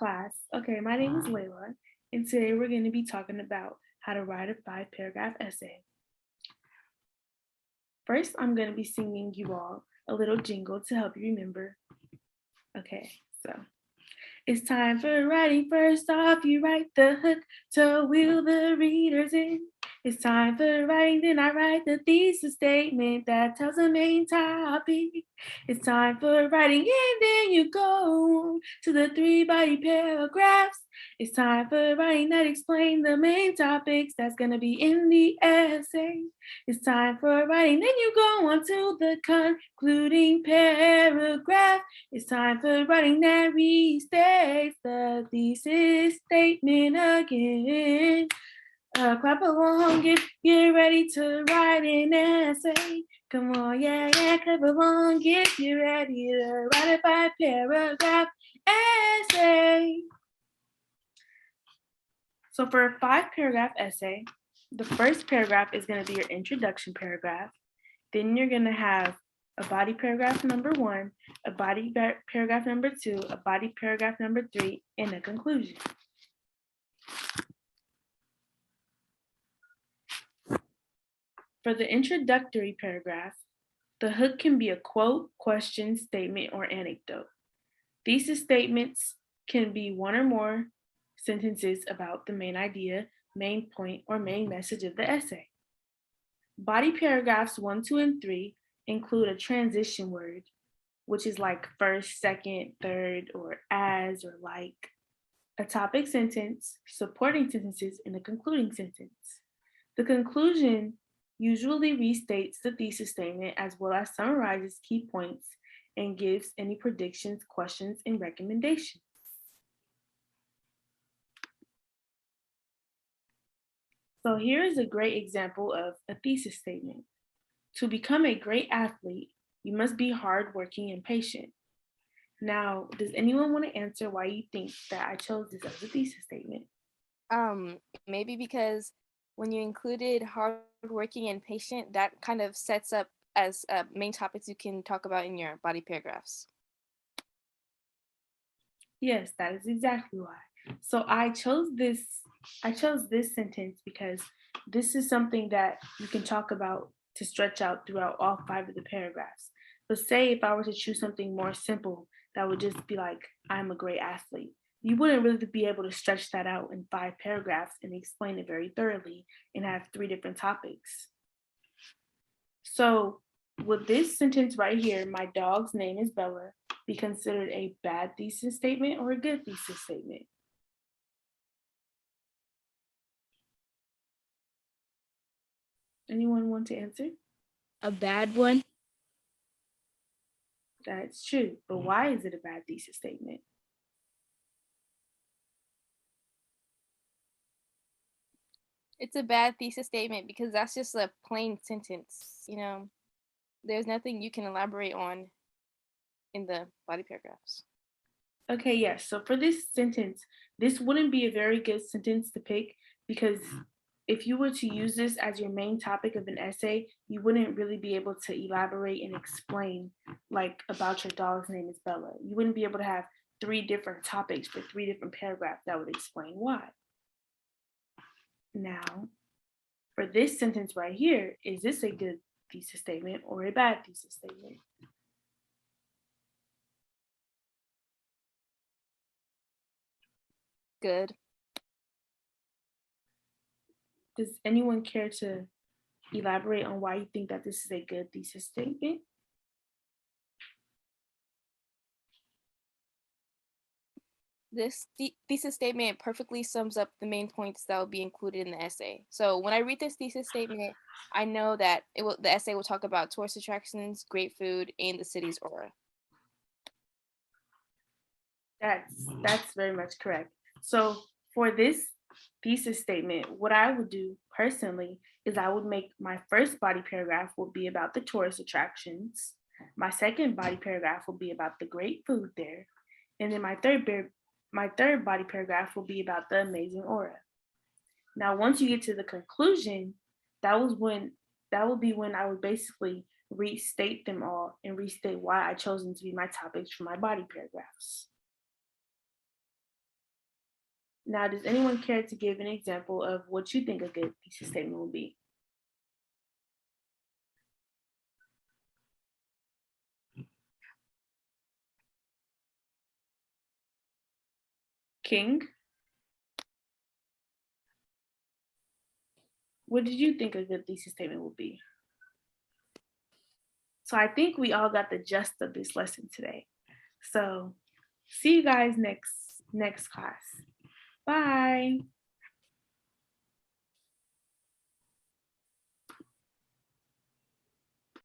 class. Okay, my name is Layla, and today we're going to be talking about how to write a 5 paragraph essay. First, I'm going to be singing you all a little jingle to help you remember. Okay, so it's time for writing. First off, you write the hook to wheel the readers in. It's time for writing, then I write the thesis statement that tells the main topic. It's time for writing, and then you go to the 3 body paragraphs. It's time for writing that explain the main topics that's gonna be in the essay. It's time for writing, then you go on to the concluding paragraph. It's time for writing that restates the thesis statement again. Clap along if you're ready to write an essay. Come on, yeah, clap along if you're ready to write a 5 paragraph essay. So for a 5 paragraph essay, the first paragraph is going to be your introduction paragraph. Then you're going to have a body paragraph number 1, a body paragraph number 2, a body paragraph number 3, and a conclusion. For the introductory paragraph, the hook can be a quote, question, statement, or anecdote. Thesis statements can be one or more sentences about the main idea, main point, or main message of the essay. Body paragraphs 1, 2, and 3 include a transition word, which is like first, second, third, or as, or like, a topic sentence, supporting sentences, and a concluding sentence. The conclusion usually restates the thesis statement as well as summarizes key points and gives any predictions, questions, and recommendations. So here is a great example of a thesis statement. To become a great athlete, you must be hardworking and patient. Now, does anyone want to answer why you think that I chose this as a thesis statement? Maybe because when you included hardworking and patient, that kind of sets up as main topics you can talk about in your body paragraphs. Yes, that is exactly why. So I chose this sentence because this is something that you can talk about to stretch out throughout all 5 of the paragraphs. But say if I were to choose something more simple that would just be like, I'm a great athlete, you wouldn't really be able to stretch that out in 5 paragraphs and explain it very thoroughly and have 3 different topics. So would this sentence right here, my dog's name is Bella, be considered a bad thesis statement or a good thesis statement? Anyone want to answer? A bad one? That's true, but why is it a bad thesis statement? It's a bad thesis statement because that's just a plain sentence. There's nothing you can elaborate on in the body paragraphs. Okay, yes. So for this sentence, this wouldn't be a very good sentence to pick because if you were to use this as your main topic of an essay, you wouldn't really be able to elaborate and explain like about your dog's name is Bella. You wouldn't be able to have 3 different topics for 3 different paragraphs that would explain why. Now, for this sentence right here, is this a good thesis statement or a bad thesis statement? Good. Does anyone care to elaborate on why you think that this is a good thesis statement? This thesis statement perfectly sums up the main points that will be included in the essay. So when I read this thesis statement, I know that the essay will talk about tourist attractions, great food, and the city's aura. That's very much correct. So for this thesis statement, what I would do personally is I would make my first body paragraph will be about the tourist attractions. My second body paragraph will be about the great food there, and then my third body paragraph will be about the amazing aura. Now, once you get to the conclusion, that was when that will be when I would basically restate them all and restate why I chose them to be my topics for my body paragraphs. Now, does anyone care to give an example of what you think a good thesis statement will be? King, what did you think a good thesis statement would be? So I think we all got the gist of this lesson today. So see you guys next class. Bye.